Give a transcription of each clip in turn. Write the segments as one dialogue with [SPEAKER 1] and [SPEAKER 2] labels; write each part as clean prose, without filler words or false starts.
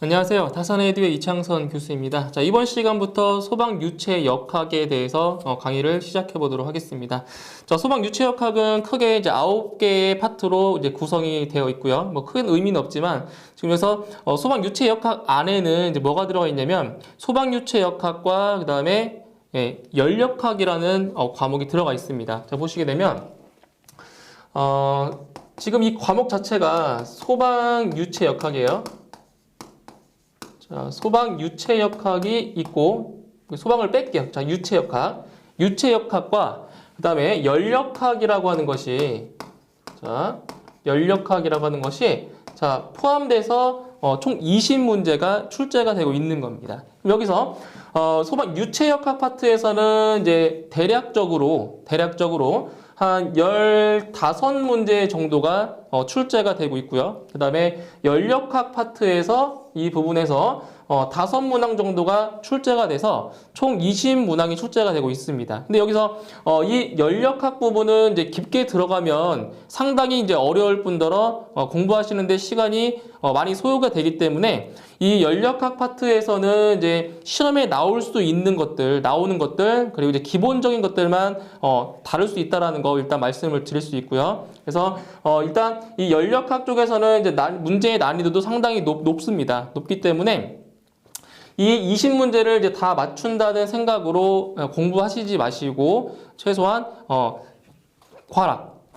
[SPEAKER 1] 안녕하세요. 다산에듀의 이창선 교수입니다. 자, 이번 시간부터 소방 유체 역학에 대해서 강의를 시작해 보도록 하겠습니다. 자, 소방 유체 역학은 크게 이제 9개의 파트로 이제 구성이 되어 있고요. 뭐 큰 의미는 없지만 지금 그래서 소방 유체 역학 안에는 이제 뭐가 들어가 있냐면 소방 유체 역학과 그다음에 연력학이라는 과목이 들어가 있습니다. 자, 보시게 되면 지금 이 과목 자체가 소방 유체 역학이에요. 자, 소방 유체역학이 있고 소방을 뺄게요. 자, 유체역학. 유체역학과 그 다음에 연력학이라고 하는 것이 자, 포함돼서 총 20문제가 출제가 되고 있는 겁니다. 여기서 소방 유체역학 파트에서는 이제 대략적으로 한 15문제 정도가 출제가 되고 있고요. 그 다음에 연력학 파트에서 이 부분에서 5문항 정도가 출제가 돼서 총 20문항이 출제가 되고 있습니다. 근데 여기서 이 연력학 부분은 이제 깊게 들어가면 상당히 이제 어려울 뿐더러 공부하시는데 시간이 많이 소요가 되기 때문에 이 연력학 파트에서는 이제 시험에 나올 수 있는 것들, 나오는 것들, 그리고 이제 기본적인 것들만 다룰 수 있다라는 거 일단 말씀을 드릴 수 있고요. 그래서 일단 이 연력학 쪽에서는 이제 문제의 난이도도 상당히 높습니다. 높기 때문에 이 20문제를 이제 다 맞춘다는 생각으로 공부하시지 마시고 최소한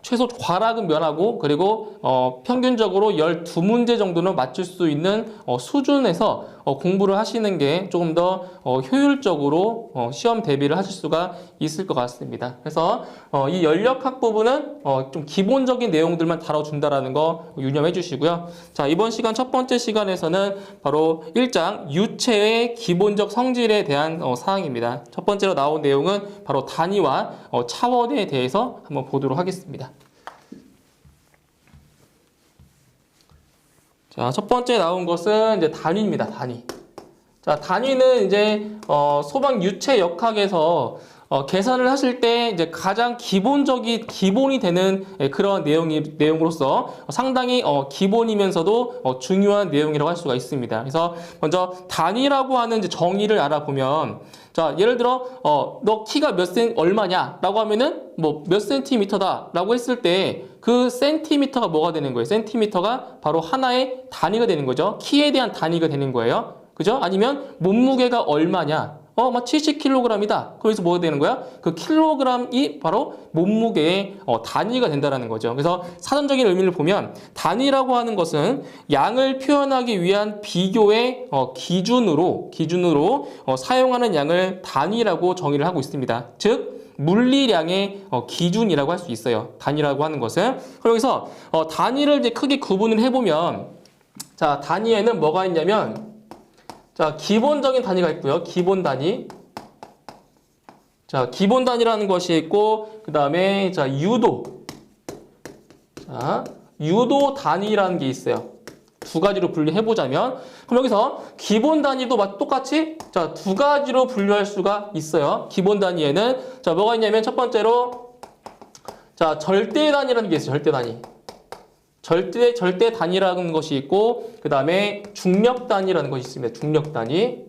[SPEAKER 1] 최소 과락은 면하고 그리고 평균적으로 12문제 정도는 맞출 수 있는 수준에서 공부를 하시는 게 조금 더 효율적으로 시험 대비를 하실 수가 있을 것 같습니다. 그래서 이 연력학 부분은 좀 기본적인 내용들만 다뤄준다라는 거 유념해 주시고요. 자, 이번 시간 첫 번째 시간에서는 바로 1장 유체의 기본적 성질에 대한 사항입니다. 첫 번째로 나온 내용은 바로 단위와 차원에 대해서 한번 보도록 하겠습니다. 자, 첫 번째 나온 것은 이제 단위입니다. 단위. 자, 단위는 이제 소방 유체 역학에서 계산을 하실 때 이제 가장 기본이 되는 그런 내용으로서 상당히 기본이면서도 중요한 내용이라고 할 수가 있습니다. 그래서 먼저 단위라고 하는 이제 정의를 알아보면, 자, 예를 들어 너 키가 얼마냐 라고 하면은 뭐 몇 센티미터다 라고 했을 때 그 센티미터가 뭐가 되는 거예요? 센티미터가 바로 하나의 단위가 되는 거죠. 키에 대한 단위가 되는 거예요. 그죠? 아니면 몸무게가 얼마냐? 막 70kg이다. 그래서 뭐가 되는 거야? 그 킬로그램이 바로 몸무게의 단위가 된다는 거죠. 그래서 사전적인 의미를 보면 단위라고 하는 것은 양을 표현하기 위한 비교의 기준으로 사용하는 양을 단위라고 정의를 하고 있습니다. 즉 물리량의 기준이라고 할 수 있어요. 단위라고 하는 것은. 그래서 단위를 이제 크게 구분을 해보면, 자, 단위에는 뭐가 있냐면, 자, 기본적인 단위가 있고요. 기본 단위. 자, 기본 단위라는 것이 있고, 그 다음에, 자, 유도. 자, 유도 단위라는 게 있어요. 두 가지로 분류해보자면. 그럼 여기서 기본 단위도 똑같이, 자, 두 가지로 분류할 수가 있어요. 기본 단위에는. 자, 뭐가 있냐면, 첫 번째로, 자, 절대 단위라는 게 있어요. 절대 단위. 절대 단위라는 것이 있고, 그 다음에 중력 단위라는 것이 있습니다. 중력 단위.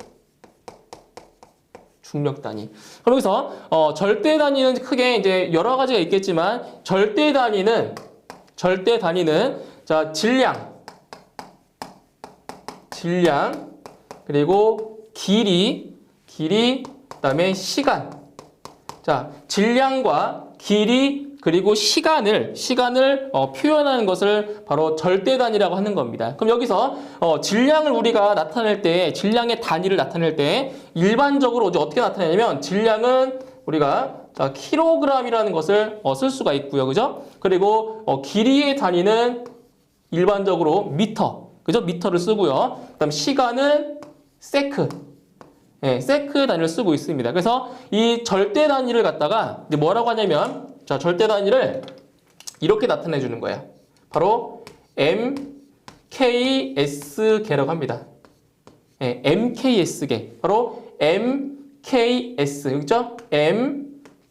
[SPEAKER 1] 그럼 여기서 절대 단위는 크게 이제 여러 가지가 있겠지만, 절대 단위는 자, 질량, 그리고 길이, 그다음에 시간. 자, 질량과 길이 그리고 시간을 표현하는 것을 바로 절대 단위라고 하는 겁니다. 그럼 여기서 질량을 우리가 나타낼 때, 질량의 단위를 나타낼 때 일반적으로 어떻게 나타내냐면, 질량은 우리가 자, 킬로그램이라는 것을 쓸 수가 있고요. 그죠? 그리고 길이의 단위는 일반적으로 미터, 그죠? 미터를 쓰고요. 그다음 시간은 세크. 세크 단위를 쓰고 있습니다. 그래서 이 절대 단위를 갖다가 이제 뭐라고 하냐면, 자, 절대 단위를 이렇게 나타내 주는 거예요. 바로 MKS계라고 합니다. MKS계. 바로 MKS. 그죠?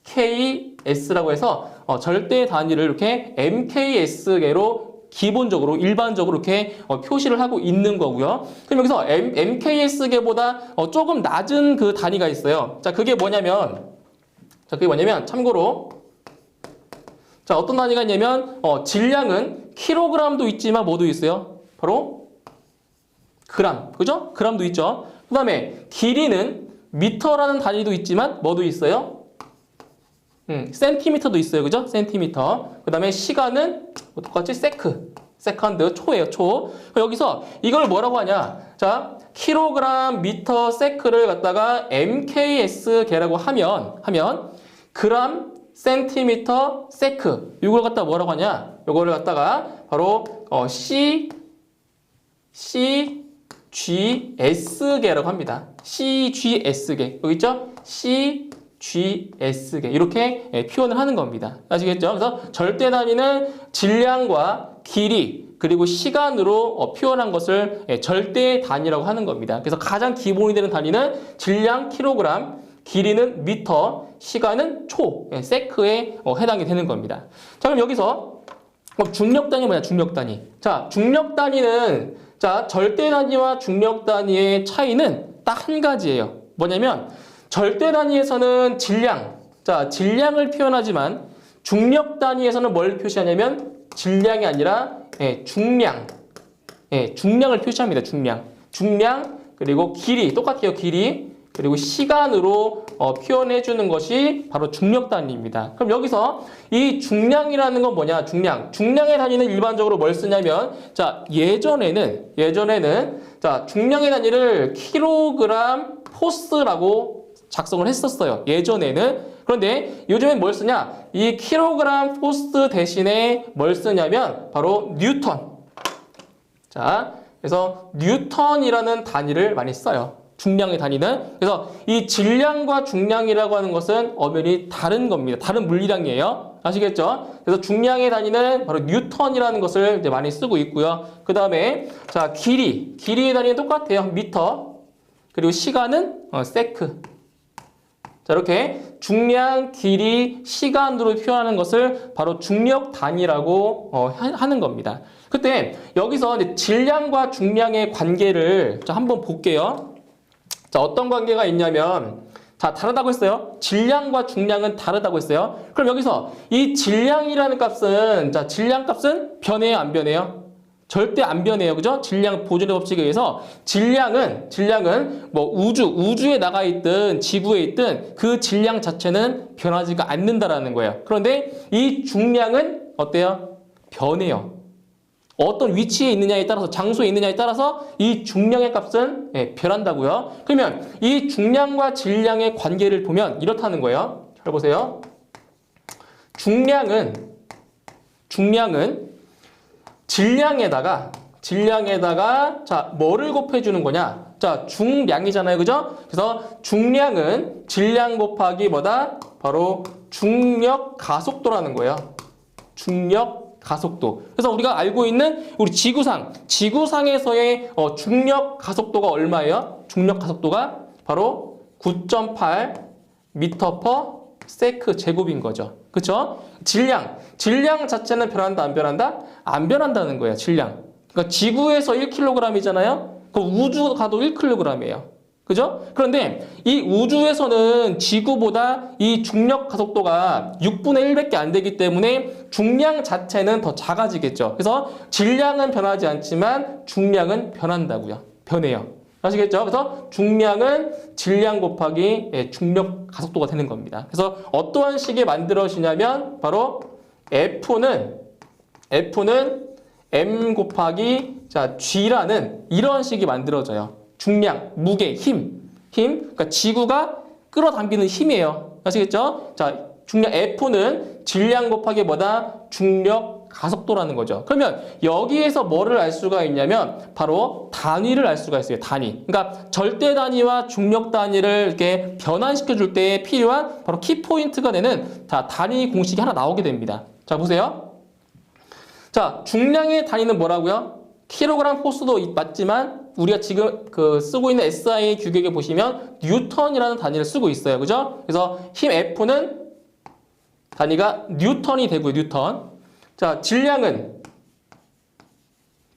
[SPEAKER 1] MKS라고 해서 절대 단위를 이렇게 MKS계로 기본적으로 일반적으로 이렇게 표시를 하고 있는 거고요. 그럼 여기서 MKS계보다 조금 낮은 그 단위가 있어요. 자, 그게 뭐냐면 참고로 자, 어떤 단위가 있냐면 질량은 킬로그램도 있지만 뭐도 있어요? 바로 그람. 그죠? 그람도 있죠. 그다음에 길이는 미터라는 단위도 있지만 뭐도 있어요? 센티미터도 있어요. 그죠? 센티미터. 그다음에 시간은 똑같이 세컨드, 초예요. 초. 여기서 이걸 뭐라고 하냐? 자, 킬로그램, 미터, 세크를 갖다가 MKS계라고 하면 그람, 센티미터, 세크. 이걸 갖다가 뭐라고 하냐? 이거를 갖다가 바로 CGS계라고 합니다. CGS계. 여기 있죠? CGS계. 이렇게 표현을 하는 겁니다. 아시겠죠? 그래서 절대 단위는 질량과 길이 그리고 시간으로 표현한 것을 절대 단위라고 하는 겁니다. 그래서 가장 기본이 되는 단위는 질량 킬로그램, 길이는 미터, 시간은 초, 세크에 해당이 되는 겁니다. 자, 그럼 여기서 중력 단위 뭐냐? 중력 단위. 자, 중력 단위는 자, 절대 단위와 중력 단위의 차이는 딱 한 가지예요. 뭐냐면 절대 단위에서는 질량, 자, 질량을 표현하지만 중력 단위에서는 뭘 표시하냐면 질량이 아니라 중량, 중량을 표시합니다. 중량 그리고 길이 똑같아요. 길이 그리고 시간으로 표현해 주는 것이 바로 중력 단위입니다. 그럼 여기서 이 중량이라는 건 뭐냐? 중량의 단위는 일반적으로 뭘 쓰냐면 자, 예전에는 자, 중량의 단위를 킬로그램 포스라고 작성을 했었어요. 예전에는. 그런데 요즘엔 뭘 쓰냐? 이 킬로그램 포스 대신에 뭘 쓰냐면 바로 뉴턴. 자, 그래서 뉴턴이라는 단위를 많이 써요. 중량의 단위는. 그래서 이 질량과 중량이라고 하는 것은 엄연히 다른 겁니다. 다른 물리량이에요. 아시겠죠? 그래서 중량의 단위는 바로 뉴턴이라는 것을 이제 많이 쓰고 있고요. 그 다음에 자, 길이의 단위는 똑같아요. 미터. 그리고 시간은 세크. 자, 이렇게 중량, 길이, 시간으로 표현하는 것을 바로 중력 단위라고 하는 겁니다. 그때 여기서 이제 질량과 중량의 관계를 자, 한번 볼게요. 자, 어떤 관계가 있냐면 자, 다르다고 했어요. 질량과 중량은 다르다고 했어요. 그럼 여기서 이 질량이라는 값은 자, 질량 값은 변해요, 안 변해요? 절대 안 변해요. 그죠? 질량 보존의 법칙에 의해서 질량은 뭐 우주에 나가 있든 지구에 있든 그 질량 자체는 변하지가 않는다라는 거예요. 그런데 이 중량은 어때요? 변해요. 어떤 위치에 있느냐에 따라서 장소에 있느냐에 따라서 이 중량의 값은 변한다고요. 그러면 이 중량과 질량의 관계를 보면 이렇다는 거예요. 잘 보세요. 중량은 질량에다가 자, 뭐를 곱해 주는 거냐? 자, 중량이잖아요. 그죠? 그래서 중량은 질량 곱하기 뭐다? 바로 중력 가속도라는 거예요. 중력 가속도. 그래서 우리가 알고 있는 우리 지구상에서의 중력 가속도가 얼마예요? 중력 가속도가 바로 9.8 미터 퍼 세크 제곱인 거죠. 그렇죠? 질량 자체는 변한다, 안 변한다? 안 변한다는 거예요. 질량. 그러니까 지구에서 1kg이잖아요. 그 우주 가도 1kg이에요. 그죠? 그런데 이 우주에서는 지구보다 이 중력 가속도가 6분의 1밖에 안 되기 때문에 중량 자체는 더 작아지겠죠. 그래서 질량은 변하지 않지만 중량은 변한다고요. 변해요. 아시겠죠? 그래서 중량은 질량 곱하기 중력 가속도가 되는 겁니다. 그래서 어떠한 식이 만들어지냐면 바로 F는 M 곱하기 자, G라는 이런 식이 만들어져요. 중량, 무게, 힘. 그러니까 지구가 끌어당기는 힘이에요. 아시겠죠? 자, 중량 F는 질량 곱하기 뭐다? 중력 가속도라는 거죠. 그러면 여기에서 뭐를 알 수가 있냐면 바로 단위를 알 수가 있어요. 단위. 그러니까 절대 단위와 중력 단위를 이렇게 변환시켜 줄 때 필요한 바로 키포인트가 되는 자, 단위 공식이 하나 나오게 됩니다. 자, 보세요. 자, 중량의 단위는 뭐라고요? 킬로그램 포스도 맞지만 우리가 지금 쓰고 있는 SI 규격에 보시면 뉴턴이라는 단위를 쓰고 있어요. 그죠? 그래서 힘 F는 단위가 뉴턴이 되고요. 뉴턴. 자, 질량은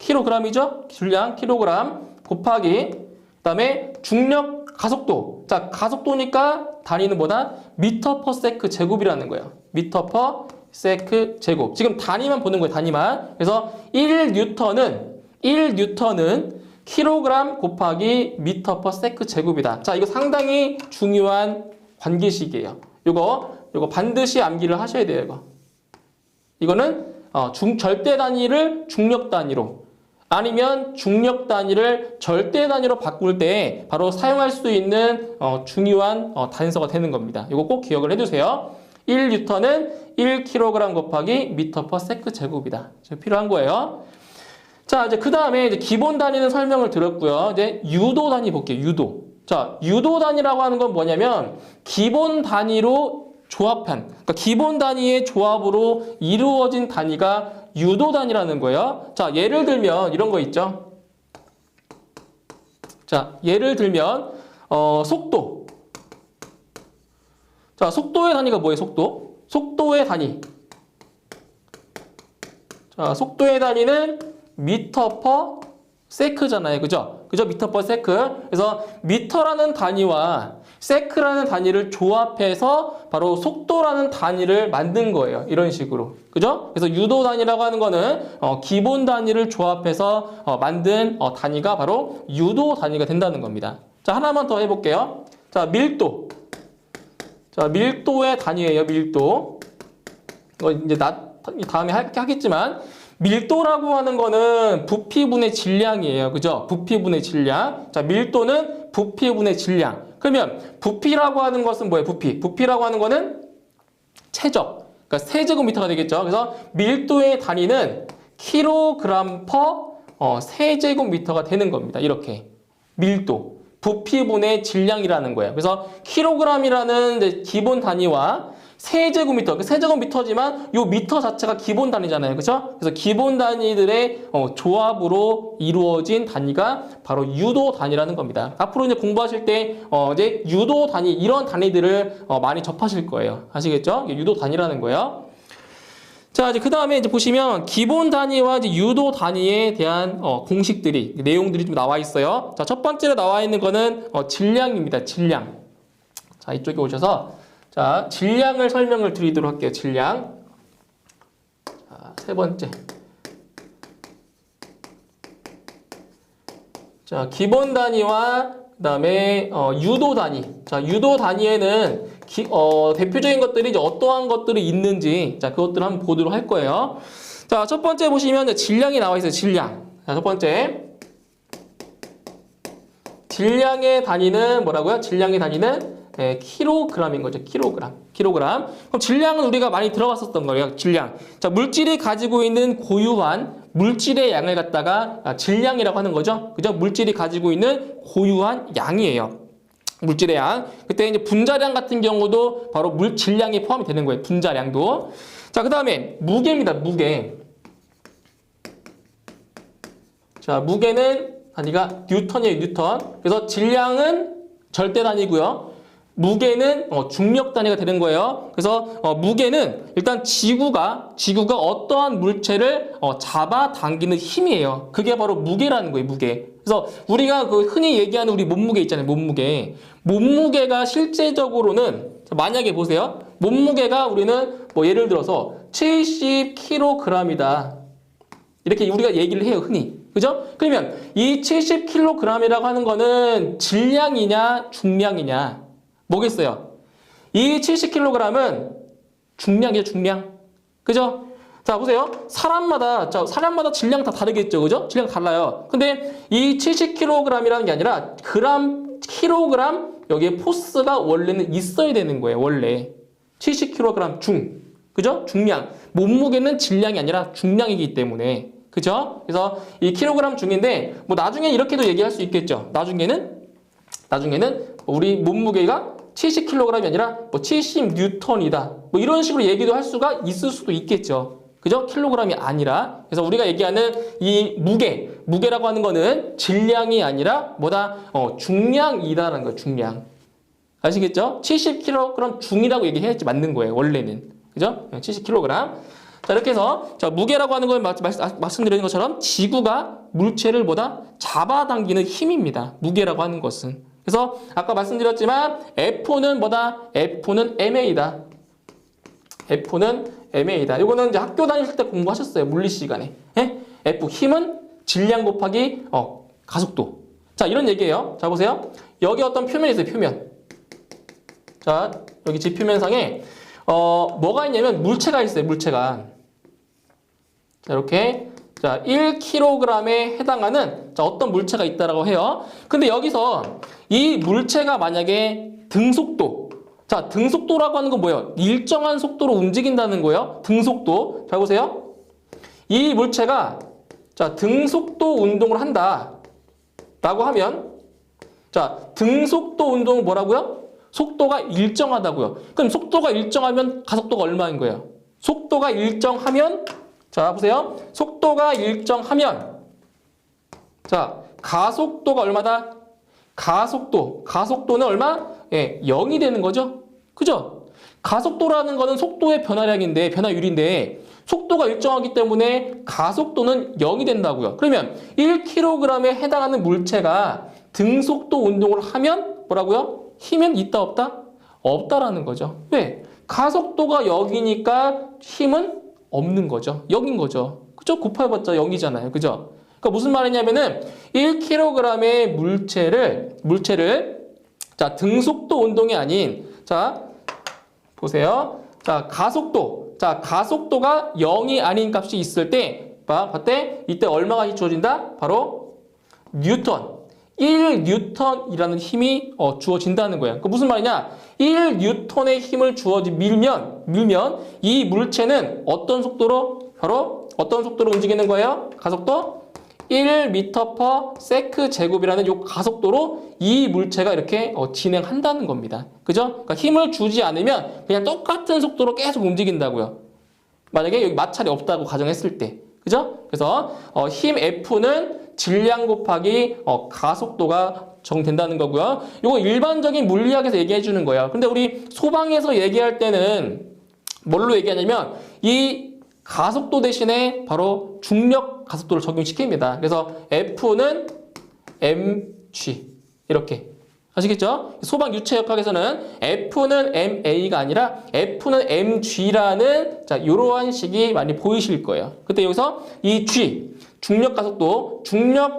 [SPEAKER 1] 킬로그램이죠? 질량 킬로그램 곱하기 그다음에 중력 가속도. 자, 가속도니까 단위는 뭐다? 미터 퍼 세크 제곱이라는 거예요. 미터 퍼 세크 제곱. 지금 단위만 보는 거예요. 단위만. 그래서 1뉴턴은 킬로그램 곱하기 미터 퍼 세크 제곱이다. 자, 이거 상당히 중요한 관계식이에요. 요거 반드시 암기를 하셔야 돼요, 이거. 이거는 절대 단위를 중력 단위로 아니면 중력 단위를 절대 단위로 바꿀 때 바로 사용할 수 있는 중요한 단서가 되는 겁니다. 이거 꼭 기억을 해두세요. 1뉴턴은 1kg 곱하기 미터 퍼 세크 제곱이다. 필요한 거예요. 자, 이제 그 다음에 이제 기본 단위는 설명을 드렸고요. 이제 유도 단위 볼게요. 유도. 자, 유도 단위라고 하는 건 뭐냐면 기본 단위로 조합한, 그러니까 기본 단위의 조합으로 이루어진 단위가 유도 단위라는 거예요. 자, 예를 들면 이런 거 있죠. 자, 예를 들면 속도. 자, 속도의 단위가 뭐예요? 속도의 단위. 자, 속도의 단위는 미터 퍼 세크잖아요. 그죠? 미터 퍼 세크. 그래서 미터라는 단위와 세크라는 단위를 조합해서 바로 속도라는 단위를 만든 거예요. 이런 식으로. 그죠? 그래서 유도 단위라고 하는 거는 기본 단위를 조합해서 만든 단위가 바로 유도 단위가 된다는 겁니다. 자, 하나만 더 해볼게요. 자, 밀도. 자, 밀도의 단위예요. 밀도. 이거 이제 다음에 하겠지만 밀도라고 하는 거는 부피분의 질량이에요. 그죠? 부피분의 질량. 자, 밀도는 부피분의 질량. 그러면 부피라고 하는 것은 뭐예요? 부피라고 하는 거는 최적. 그러니까 세제곱미터가 되겠죠. 그래서 밀도의 단위는 킬로그램 퍼 세제곱미터가 되는 겁니다. 이렇게. 밀도. 부피분의 질량이라는 거예요. 그래서 킬로그램이라는 기본 단위와 세제곱미터, 세제곱미터지만 요 미터 자체가 기본 단위잖아요. 그렇죠? 그래서 기본 단위들의 조합으로 이루어진 단위가 바로 유도 단위라는 겁니다. 앞으로 이제 공부하실 때 이제 유도 단위 이런 단위들을 많이 접하실 거예요. 아시겠죠? 유도 단위라는 거예요. 자, 이제 그 다음에 이제 보시면 기본 단위와 이제 유도 단위에 대한 공식들이 내용들이 좀 나와 있어요. 자, 첫 번째로 나와 있는 거는 질량입니다. 질량. 자, 이쪽에 오셔서 자, 질량을 설명을 드리도록 할게요. 질량. 자, 세 번째. 자, 기본 단위와 그다음에 유도 단위. 자, 유도 단위에는 대표적인 것들이 이제 어떠한 것들이 있는지 자, 그것들을 한번 보도록 할 거예요. 자, 첫 번째 보시면 질량이 나와 있어요. 질량. 자, 첫 번째. 질량의 단위는 뭐라고요? 질량의 단위는 킬로그램인 거죠. 킬로그램. 그럼 질량은 우리가 많이 들어봤었던 거예요. 질량. 자, 물질이 가지고 있는 고유한 물질의 양을 갖다가 질량이라고 하는 거죠. 그죠? 물질이 가지고 있는 고유한 양이에요. 물질의 양. 그때 이제 분자량 같은 경우도 바로 질량이 포함이 되는 거예요. 분자량도. 자, 그 다음에 무게입니다. 무게. 자, 무게는 단위가 뉴턴이에요. 뉴턴. 그래서 질량은 절대 단위고요. 무게는 중력 단위가 되는 거예요. 그래서 무게는 일단 지구가 어떠한 물체를 잡아당기는 힘이에요. 그게 바로 무게라는 거예요. 무게. 그래서 우리가 그 흔히 얘기하는 우리 몸무게 있잖아요. 몸무게가 실제적으로는 만약에 보세요. 몸무게가 우리는 뭐 예를 들어서 70kg이다. 이렇게 우리가 얘기를 해요. 흔히. 그죠? 그러면 이 70kg이라고 하는 거는 질량이냐 중량이냐 뭐겠어요? 이 70kg은 중량이에요. 중량. 그죠? 자, 보세요. 사람마다 질량 다 다르겠죠. 그죠? 질량 달라요. 근데 이 70kg이라는 게 아니라 킬로그램 여기에 포스가 원래는 있어야 되는 거예요. 원래. 70kg 중. 그죠? 중량. 몸무게는 질량이 아니라 중량이기 때문에. 그죠? 그래서 이 킬로그램 중인데 뭐 나중에 이렇게도 얘기할 수 있겠죠. 나중에는 우리 몸무게가 70kg이 아니라 뭐 70뉴턴이다. 뭐 이런 식으로 얘기도 할 수가 있을 수도 있겠죠. 그죠? 킬로그램이 아니라. 그래서 우리가 얘기하는 이 무게라고 하는 거는 질량이 아니라 뭐다? 중량이다라는 거예요. 중량. 아시겠죠? 70kg 중이라고 얘기해야지 맞는 거예요. 원래는. 그죠? 70kg. 자, 이렇게 해서 자, 무게라고 하는 건 말씀드린 것처럼 지구가 물체를 뭐다? 잡아당기는 힘입니다. 무게라고 하는 것은. 그래서 아까 말씀드렸지만 F는 뭐다? F는 MA다. F는 MA다. 이거는 이제 학교 다니실 때 공부하셨어요. 물리 시간에. 예? F 힘은 질량 곱하기 가속도. 자, 이런 얘기예요. 자, 보세요. 여기 어떤 표면이 있어요. 표면. 자, 여기 지표면상에 뭐가 있냐면 물체가 있어요. 물체가. 자, 이렇게 자, 1kg에 해당하는 자, 어떤 물체가 있다라고 해요. 근데 여기서 이 물체가 만약에 등속도. 자, 등속도라고 하는 건 뭐예요? 일정한 속도로 움직인다는 거예요. 등속도. 잘 보세요. 이 물체가 자, 등속도 운동을 한다. 라고 하면 자, 등속도 운동은 뭐라고요? 속도가 일정하다고요. 그럼 속도가 일정하면 가속도가 얼마인 거예요? 속도가 일정하면 자, 보세요. 속도가 일정하면 자, 가속도가 얼마다? 가속도는 얼마? 예, 0이 되는 거죠. 그죠? 가속도라는 거는 속도의 변화량인데, 변화율인데 속도가 일정하기 때문에 가속도는 0이 된다고요. 그러면 1kg에 해당하는 물체가 등속도 운동을 하면 뭐라고요? 힘은 있다 없다? 없다라는 거죠. 왜? 가속도가 0이니까 힘은 없는 거죠. 0인 거죠. 그죠? 곱해봤자 0이잖아요. 그죠? 그러니까 무슨 말이냐면은 1kg의 물체를 자, 등속도 운동이 아닌 자, 보세요. 자, 가속도가 0이 아닌 값이 있을 때 봤대? 이때 얼마가 주어진다? 바로 뉴턴. 1뉴턴이라는 힘이 주어진다는 거예요. 그 무슨 말이냐? 1뉴턴의 힘을 밀면 이 물체는 어떤 속도로 바로 어떤 속도로 움직이는 거예요? 가속도 1m/s 제곱이라는 이 가속도로 이 물체가 이렇게 진행한다는 겁니다. 그죠? 그러니까 힘을 주지 않으면 그냥 똑같은 속도로 계속 움직인다고요. 만약에 여기 마찰이 없다고 가정했을 때. 그죠? 그래서 힘 F는 질량 곱하기 가속도가 정된다는 거고요. 이거 일반적인 물리학에서 얘기해 주는 거예요. 근데 우리 소방에서 얘기할 때는 뭘로 얘기하냐면 이 가속도 대신에 바로 중력 가속도를 적용시킵니다. 그래서 F는 mg 이렇게 아시겠죠? 소방 유체역학에서는 F는 ma가 아니라 F는 mg라는 자 이러한 식이 많이 보이실 거예요. 그때 여기서 이 g 중력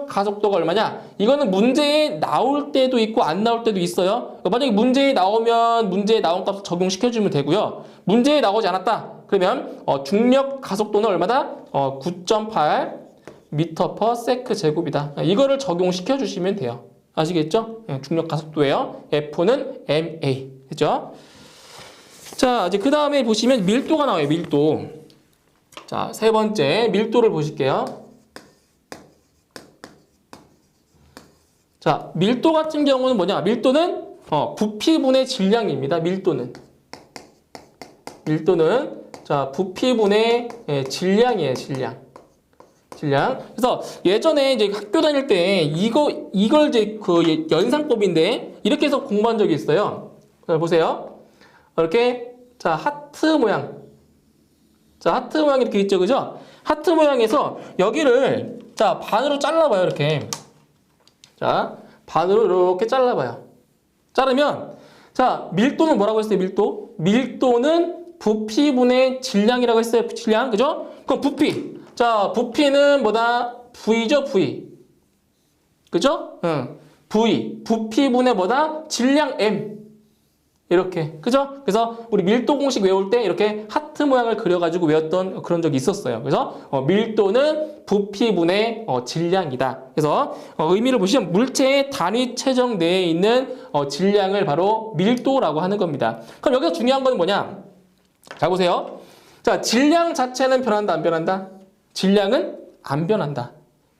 [SPEAKER 1] 가속도가 얼마냐? 이거는 문제에 나올 때도 있고 안 나올 때도 있어요. 만약에 문제에 나오면 문제에 나온 값을 적용시켜주면 되고요. 문제에 나오지 않았다. 그러면 중력 가속도는 얼마다? 9.8 m/s 제곱이다. 이거를 적용시켜 주시면 돼요. 아시겠죠? 중력 가속도예요. F는 ma. 그죠? 자, 이제 그 다음에 보시면 밀도가 나와요. 밀도. 자, 세 번째 밀도를 보실게요. 자, 밀도 같은 경우는 뭐냐? 밀도는 부피분의 질량입니다. 밀도는 자, 부피분의 질량이에요. 질량. 그래서 예전에 이제 학교 다닐 때 이걸 이제 그 연산법인데 이렇게 해서 공부한 적이 있어요. 자, 보세요. 이렇게 자, 하트 모양. 자, 하트 모양 이렇게 있죠. 그죠? 하트 모양에서 여기를 자, 반으로 잘라봐요. 이렇게. 자, 반으로 이렇게 잘라봐요. 자르면 자, 밀도는 뭐라고 했어요? 밀도는 부피분의 질량이라고 했어요. 질량. 그죠? 그럼 부피. 자, 부피는 뭐다? V죠, V. 그죠? 부피분의 뭐다? 질량 M. 이렇게. 그죠? 그래서 우리 밀도 공식 외울 때 이렇게 하트 모양을 그려가지고 외웠던 그런 적이 있었어요. 그래서 밀도는 부피분의 질량이다. 그래서 의미를 보시면 물체의 단위 체적 내에 있는 질량을 바로 밀도라고 하는 겁니다. 그럼 여기서 중요한 건 뭐냐? 자, 보세요. 자, 질량 자체는 변한다, 안 변한다? 질량은 안 변한다.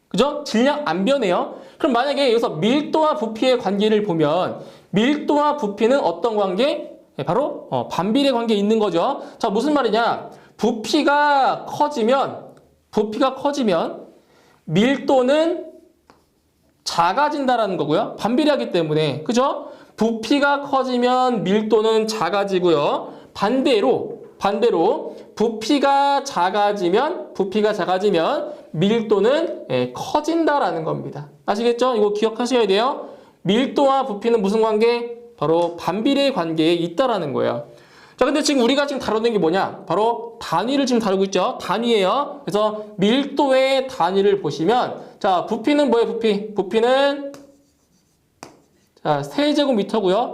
[SPEAKER 1] 그죠? 질량 안 변해요. 그럼 만약에 여기서 밀도와 부피의 관계를 보면 밀도와 부피는 어떤 관계? 바로 반비례 관계에 있는 거죠. 자, 무슨 말이냐? 부피가 커지면 밀도는 작아진다라는 거고요. 반비례하기 때문에. 그죠? 부피가 커지면 밀도는 작아지고요. 반대로 반대로 부피가 작아지면 밀도는 커진다라는 겁니다. 아시겠죠? 이거 기억하셔야 돼요. 밀도와 부피는 무슨 관계? 바로 반비례 관계에 있다라는 거예요. 자, 근데 지금 우리가 지금 다루는 게 뭐냐? 바로 단위를 지금 다루고 있죠. 단위예요. 그래서 밀도의 단위를 보시면, 자, 부피는 뭐예요? 부피는 자, 세제곱미터고요.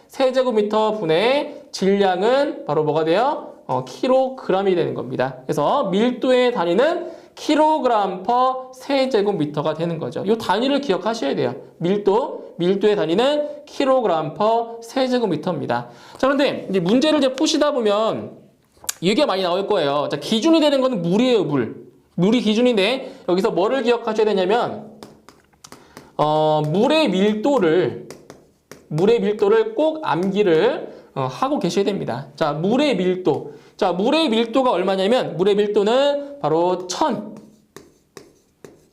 [SPEAKER 1] 세제곱미터 분의 질량은 바로 뭐가 돼요? 킬로그램이 되는 겁니다. 그래서 밀도의 단위는 킬로그램 퍼 세제곱미터가 되는 거죠. 이 단위를 기억하셔야 돼요. 밀도의 단위는 킬로그램 퍼 세제곱미터입니다. 자, 그런데 이제 문제를 이제 푸시다 보면 이게 많이 나올 거예요. 자, 기준이 되는 거는 물이에요, 물. 물이 기준인데 여기서 뭐를 기억하셔야 되냐면 물의 밀도를 꼭 암기를 하고 계셔야 됩니다. 자, 물의 밀도가 얼마냐면 물의 밀도는 바로 1000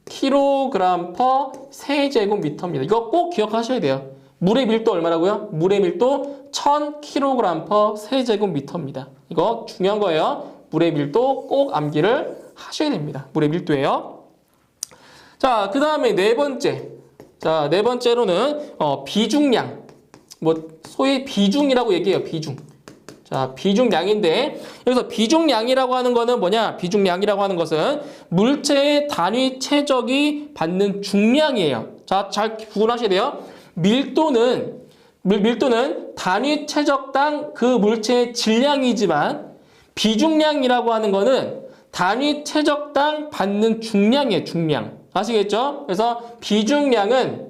[SPEAKER 1] kg per 세제곱미터입니다. 이거 꼭 기억하셔야 돼요. 물의 밀도 얼마라고요? 물의 밀도 1000 kg per 세제곱미터입니다. 이거 중요한 거예요. 물의 밀도 꼭 암기를 하셔야 됩니다. 물의 밀도예요. 자, 그 다음에 네 번째로는 비중량. 소위 비중이라고 얘기해요. 비중. 자, 비중량인데 여기서 비중량이라고 하는 거는 뭐냐? 비중량이라고 하는 것은 물체의 단위 최적이 받는 중량이에요. 자, 잘 구분하셔야 돼요. 밀도는 단위 최적당 그 물체의 질량이지만 비중량이라고 하는 거는 단위 최적당 받는 중량이에요. 중량. 아시겠죠? 그래서 비중량은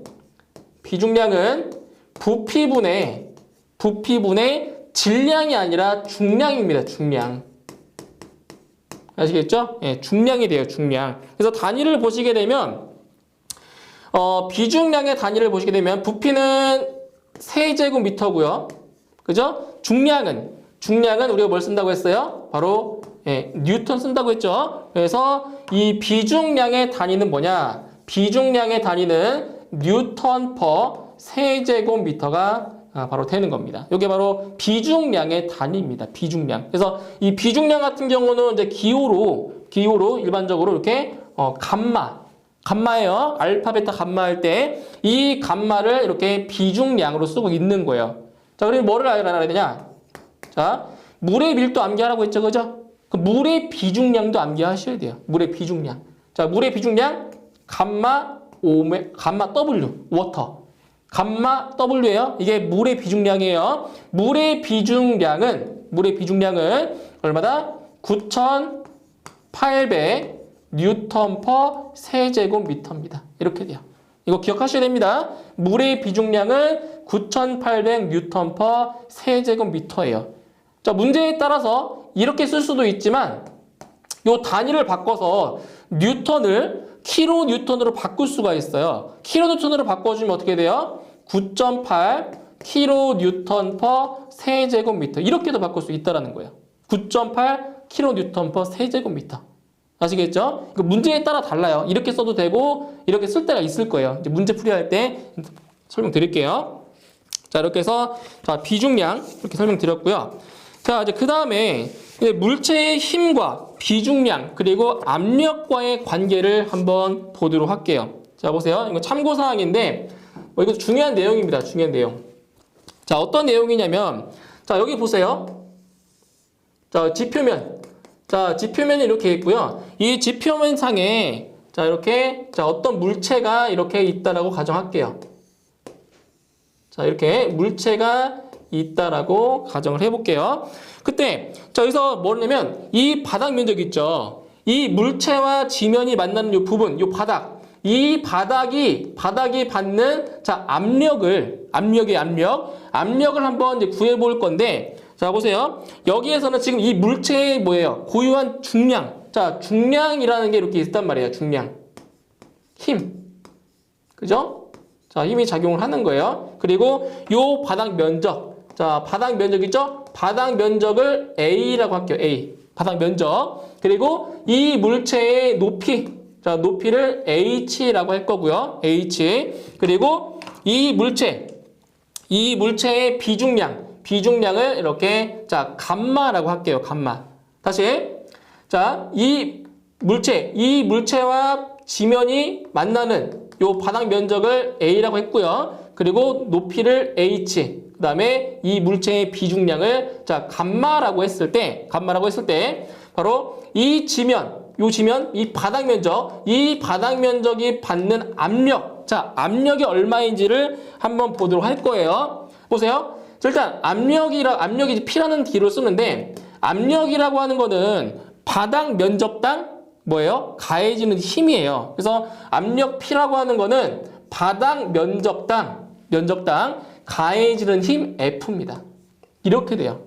[SPEAKER 1] 부피분의 질량이 아니라 중량입니다. 중량. 아시겠죠? 예, 중량이 돼요. 중량. 그래서 단위를 보시게 되면 비중량의 단위를 보시게 되면 부피는 세제곱미터고요. 그죠? 중량은 우리가 뭘 쓴다고 했어요? 바로 뉴턴 쓴다고 했죠. 그래서 이 비중량의 단위는 뭐냐? 비중량의 단위는 뉴턴 퍼 세제곱미터가 바로 되는 겁니다. 이게 바로 비중량의 단위입니다. 비중량. 그래서 이 비중량 같은 경우는 이제 기호로 일반적으로 이렇게 감마예요. 알파, 베타, 감마 할 때 이 감마를 이렇게 비중량으로 쓰고 있는 거예요. 자, 그럼 뭐를 알아야 되냐? 자, 물의 밀도 암기하라고 했죠, 그죠? 그 물의 비중량도 암기하셔야 돼요. 물의 비중량. 자, 물의 비중량 감마 W 워터. 감마 W예요. 이게 물의 비중량이에요. 물의 비중량은 얼마다? 9,800 뉴턴 퍼 세제곱미터입니다. 이렇게 돼요. 이거 기억하셔야 됩니다. 물의 비중량은 9,800 뉴턴 퍼 세제곱미터예요. 자, 문제에 따라서 이렇게 쓸 수도 있지만 이 단위를 바꿔서 뉴턴을 킬로 뉴턴으로 바꿀 수가 있어요. 킬로 뉴턴으로 바꿔주면 어떻게 돼요? 9.8 킬로 뉴턴 퍼 세제곱미터. 이렇게도 바꿀 수 있다는 거예요. 9.8 킬로 뉴턴 퍼 세제곱미터. 아시겠죠? 그 문제에 따라 달라요. 이렇게 써도 되고 이렇게 쓸 때가 있을 거예요. 이제 문제 풀이할 때 설명드릴게요. 자, 이렇게 해서 자, 비중량 이렇게 설명드렸고요. 자, 이제 그 다음에 물체의 힘과 비중량 그리고 압력과의 관계를 한번 보도록 할게요. 자, 보세요. 이거 참고사항인데 이거 중요한 내용입니다. 중요한 내용. 자, 어떤 내용이냐면 자, 여기 보세요. 자, 지표면. 자, 지표면이 이렇게 있고요. 이 지표면 상에 자, 이렇게 어떤 물체가 이렇게 있다라고 가정할게요. 자, 이렇게 물체가 있다라고 가정을 해볼게요. 그때 자, 여기서 뭐냐면 이 바닥 면적 있죠. 이 물체와 지면이 만나는 이 부분, 이 바닥. 이 바닥이 받는 자, 압력을 한번 이제 구해 볼 건데 자, 보세요. 여기에서는 지금 이 물체의 뭐예요? 고유한 중량. 자, 중량이라는 게 이렇게 있단 말이에요. 중량. 힘. 그죠? 자, 힘이 작용을 하는 거예요. 그리고 요 바닥 면적. 자, 바닥 면적 있죠? 바닥 면적을 A라고 할게요. A. 바닥 면적. 그리고 이 물체의 높이. 자, 높이를 H라고 할 거고요. H. 그리고 이 물체의 비중량. 비중량을 이렇게 자 감마라고 할게요. 감마. 다시 자 이 물체와 지면이 만나는 요 바닥 면적을 A라고 했고요. 그리고 높이를 H. 그다음에 이 물체의 비중량을 자 감마라고 했을 때 바로 이 지면, 이 바닥 면적이 받는 압력. 자, 압력이 얼마인지를 한번 보도록 할 거예요. 보세요. 자, 일단 압력이 P라는 기호를 쓰는데 압력이라고 하는 거는 바닥 면적당 뭐예요? 가해지는 힘이에요. 그래서 압력 P라고 하는 거는 바닥 면적당 가해지는 힘 F입니다. 이렇게 돼요.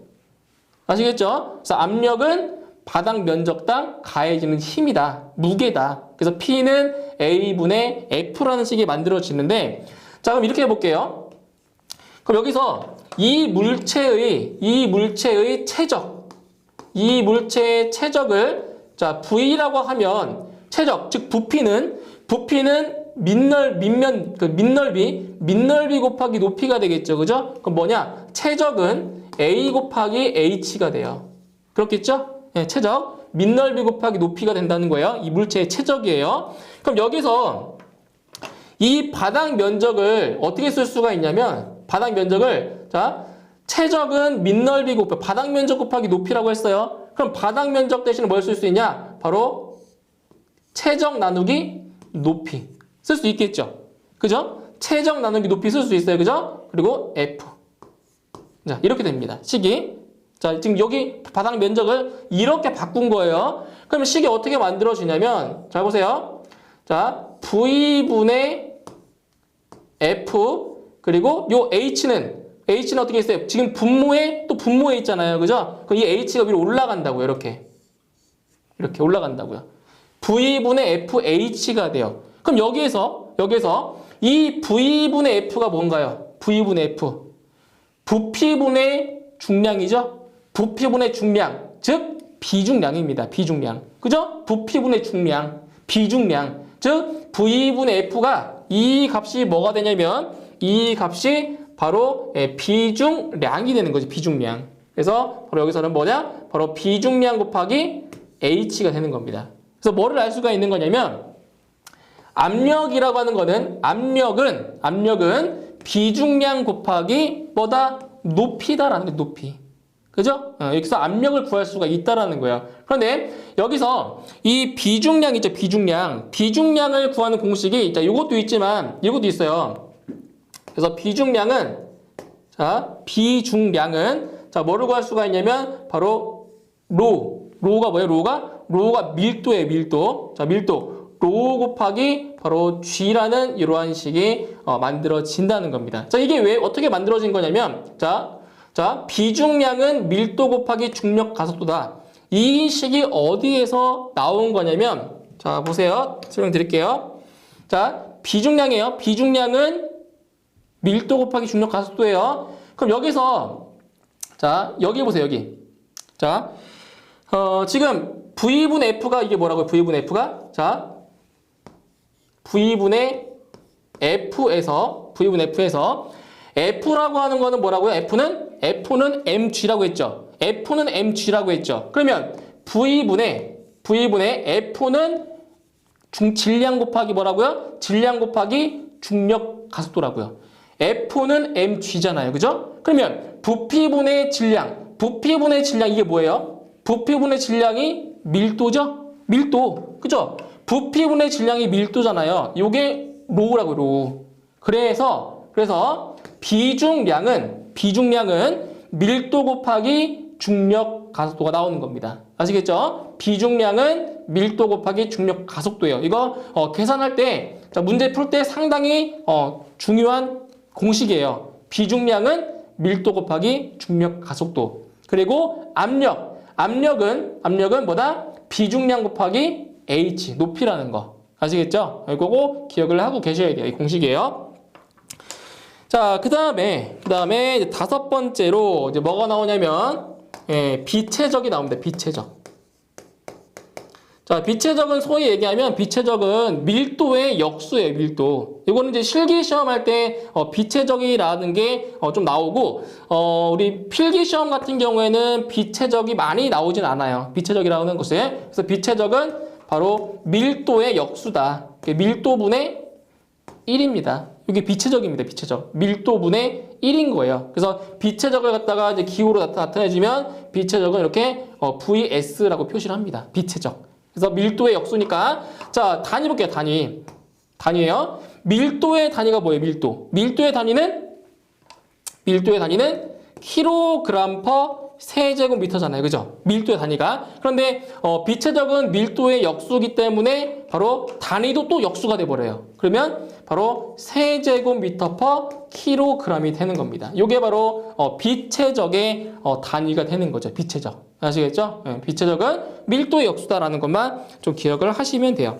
[SPEAKER 1] 아시겠죠? 그래서 압력은 바닥 면적당 가해지는 힘이다. 무게다. 그래서 P는 A분의 F라는 식이 만들어지는데 자 그럼 이렇게 해볼게요. 그럼 여기서 이 물체의 최적 이 물체의 최적을 자 V라고 하면 최적 즉 부피는 민넓이 곱하기 높이가 되겠죠. 그죠? 그럼 뭐냐? 최적은 A 곱하기 H가 돼요. 그렇겠죠? 네, 최적 민넓이 곱하기 높이가 된다는 거예요. 이 물체의 최적이에요. 그럼 여기서 이 바닥 면적을 어떻게 쓸 수가 있냐면 바닥 면적을 자 최적은 민넓이 곱하기 바닥 면적 곱하기 높이라고 했어요. 그럼 바닥 면적 대신에 뭘 쓸 수 있냐? 바로 최적 나누기 높이 쓸 수 있겠죠. 그죠? 최적 나누기 높이 쓸 수 있어요. 그죠? 그리고 F. 자, 이렇게 됩니다. 식이. 자, 지금 여기 바닥 면적을 이렇게 바꾼 거예요. 그러면 식이 어떻게 만들어지냐면 잘 보세요. 자, V분의 F 그리고 요 H는 어떻게 했어요? 지금 분모에 있잖아요. 그죠? 그럼 이 H가 위로 올라간다고요. 이렇게 올라간다고요. V분의 FH가 돼요. 그럼 여기에서 이 V분의 F가 뭔가요? V분의 F. 부피분의 중량이죠? 부피분의 중량. 즉, 비중량입니다. 비중량. 그죠? 부피분의 중량. 비중량. 즉, V분의 F가 이 값이 뭐가 되냐면 이 값이 바로 비중량이 되는 거죠. 비중량. 그래서 바로 여기서는 뭐냐? 바로 비중량 곱하기 H가 되는 겁니다. 그래서 뭐를 알 수가 있는 거냐면 압력이라고 하는 거는 압력은 비중량 곱하기 뭐다? 높이다라는 거예요. 높이. 그죠? 여기서 압력을 구할 수가 있다라는 거예요. 그런데 여기서 이 비중량 있죠? 비중량을 구하는 공식이 자, 이것도 있지만 이것도 있어요. 그래서 비중량은 자, 뭐를 구할 수가 있냐면 바로 로가 뭐예요? 로가 밀도예요. 밀도. 자, 밀도. 로 곱하기 바로 G라는 이러한 식이 만들어진다는 겁니다. 자, 이게 왜 어떻게 만들어진 거냐면 자, 비중량은 밀도 곱하기 중력 가속도다. 이 식이 어디에서 나온 거냐면 자, 보세요. 설명드릴게요. 자, 비중량이에요. 비중량은 밀도 곱하기 중력 가속도예요. 그럼 여기서 자, 여기 보세요. 여기. 자, 지금 V분의 F가 이게 뭐라고요? V분의 F가 자, V분의 F에서 F라고 하는 거는 뭐라고요? F는 mg라고 했죠. F는 mg라고 했죠. 그러면 V분의 F는 질량 곱하기 뭐라고요? 질량 곱하기 중력 가속도라고요. F는 mg잖아요. 그죠? 그러면 부피분의 질량 이게 뭐예요? 부피분의 질량이 밀도죠? 밀도. 그죠? 부피분의 질량이 밀도잖아요. 요게 로라고요. 로. 그래서 비중량은 밀도 곱하기 중력 가속도가 나오는 겁니다. 아시겠죠? 비중량은 밀도 곱하기 중력 가속도예요. 이거 계산할 때 자, 문제 풀 때 상당히 중요한 공식이에요. 비중량은 밀도 곱하기 중력 가속도. 그리고 압력은 뭐다? 비중량 곱하기 H, 높이라는 거. 아시겠죠? 이거고 기억을 하고 계셔야 돼요. 이 공식이에요. 자, 그 다음에 이제 다섯 번째로 이제 뭐가 나오냐면 비최적이 나옵니다. 비최적. 자, 비체적은 소위 얘기하면 비체적은 밀도의 역수예요, 밀도. 이거는 이제 실기 시험할 때 비체적이라는 게 좀 나오고, 우리 필기 시험 같은 경우에는 비체적이 많이 나오진 않아요. 비체적이라는 것은. 그래서 비체적은 바로 밀도의 역수다. 밀도분의 1입니다. 이게 비체적입니다, 비체적. 밀도분의 1인 거예요. 그래서 비체적을 갖다가 이제 기호로 나타내주면 비체적은 이렇게 VS라고 표시를 합니다. 비체적. 그래서 밀도의 역수니까 자 단위 볼게요. 단위예요. 밀도의 단위가 뭐예요? 밀도의 단위는 킬로그램 퍼 세제곱미터잖아요. 그죠? 밀도의 단위가. 그런데 비체적은 밀도의 역수이기 때문에 바로 단위도 또 역수가 돼버려요. 그러면 바로 세제곱미터 퍼 킬로그램이 되는 겁니다. 이게 바로 비체적의 단위가 되는 거죠. 비체적. 아시겠죠? 네, 비체적은 밀도의 역수다라는 것만 좀 기억을 하시면 돼요.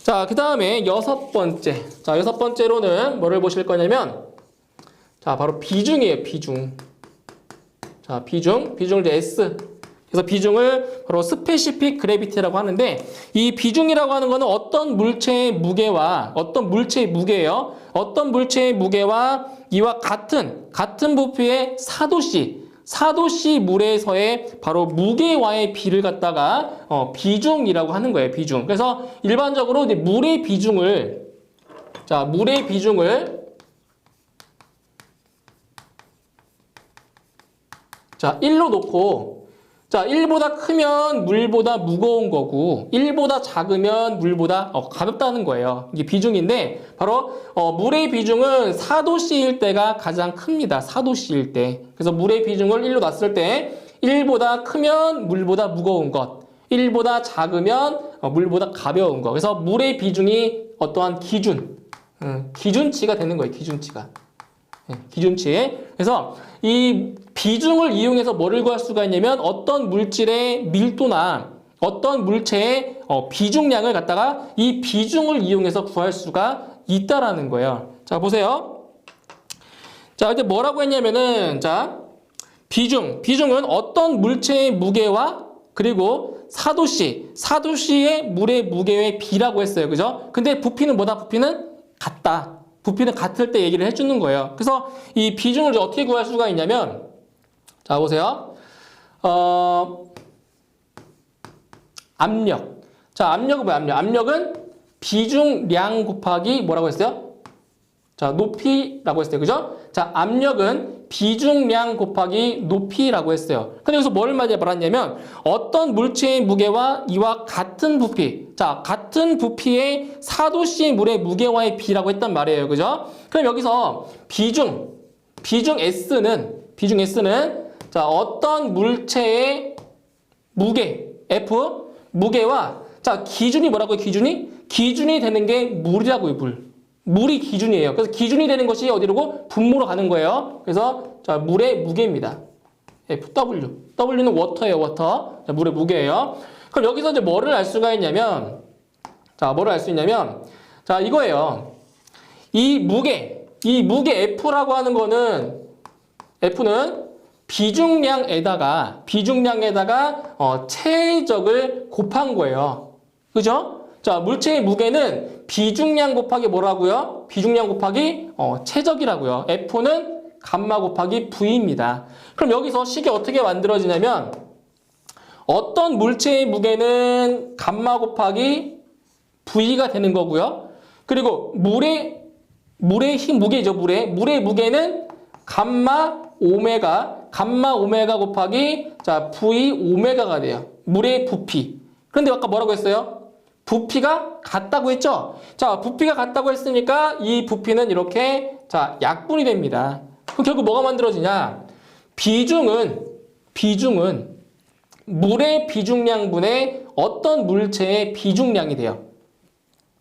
[SPEAKER 1] 자, 그 다음에 여섯 번째로는 뭐를 보실 거냐면 자, 바로 비중이에요. 비중. 자, 비중을 이제 S. 그래서 비중을 바로 스페시픽 그래비티라고 하는데 이 비중이라고 하는 거는 어떤 물체의 무게예요. 어떤 물체의 무게와 이와 같은 부피의 4도씨 물에서의 바로 무게와의 비를 갖다가 비중이라고 하는 거예요. 비중. 그래서 일반적으로 이제 물의 비중을 자, 1로 놓고, 자, 1보다 크면 물보다 무거운 거고, 1보다 작으면 물보다 가볍다는 거예요. 이게 비중인데, 바로, 물의 비중은 4도씨일 때가 가장 큽니다. 4도씨일 때. 그래서 물의 비중을 1로 놨을 때, 1보다 크면 물보다 무거운 것, 1보다 작으면 물보다 가벼운 것. 그래서 물의 비중이 어떠한 기준치가 되는 거예요. 기준치. 그래서 이 비중을 이용해서 뭐를 구할 수가 있냐면 어떤 물질의 밀도나 어떤 물체의 비중량을 갖다가 이 비중을 이용해서 구할 수가 있다라는 거예요. 자, 보세요. 자, 이제 뭐라고 했냐면은 자, 비중은 어떤 물체의 무게와 그리고 4도씨의 물의 무게의 비라고 했어요. 그죠? 근데 부피는 뭐다? 부피는 같다. 부피는 같을 때 얘기를 해주는 거예요. 그래서 이 비중을 어떻게 구할 수가 있냐면, 자, 보세요. 압력. 자, 압력은 뭐야? 압력은 비중량 곱하기 뭐라고 했어요? 자, 높이라고 했어요. 그죠? 자, 압력은 비중량 곱하기 높이라고 했어요. 근데 여기서 뭘 말하냐면 어떤 물체의 무게와 이와 같은 부피, 자, 같은 부피의 4도씨 물의 무게와의 비라고 했단 말이에요. 그죠? 그럼 여기서 비중 S는 자, 어떤 물체의 무게 F, 무게와 자, 기준이 뭐라고요? 기준이 되는 게 물이라고요. 물이 기준이에요. 그래서 기준이 되는 것이 어디로? 분모로 가는 거예요. 그래서 자, 물의 무게입니다. FW. W는 워터예요, 워터. 자, 물의 무게예요. 그럼 여기서 이제 뭐를 알 수가 있냐면, 자, 뭐를 알 수 있냐면, 자, 이거예요. 이 무게 F라고 하는 거는, F는 비중량에다가 체적을 곱한 거예요. 그죠? 자, 물체의 무게는 비중량 곱하기 뭐라고요? 비중량 곱하기 체적이라고요. F는 감마 곱하기 V입니다. 그럼 여기서 식이 어떻게 만들어지냐면 어떤 물체의 무게는 감마 곱하기 V가 되는 거고요. 그리고 물의 무게죠. 물의 무게는 감마 오메가 곱하기 자, V 오메가가 돼요. 물의 부피. 그런데 아까 뭐라고 했어요? 부피가 같다고 했죠? 자, 부피가 같다고 했으니까 이 부피는 이렇게 자, 약분이 됩니다. 그럼 결국 뭐가 만들어지냐? 비중은 물의 비중량분의 어떤 물체의 비중량이 돼요.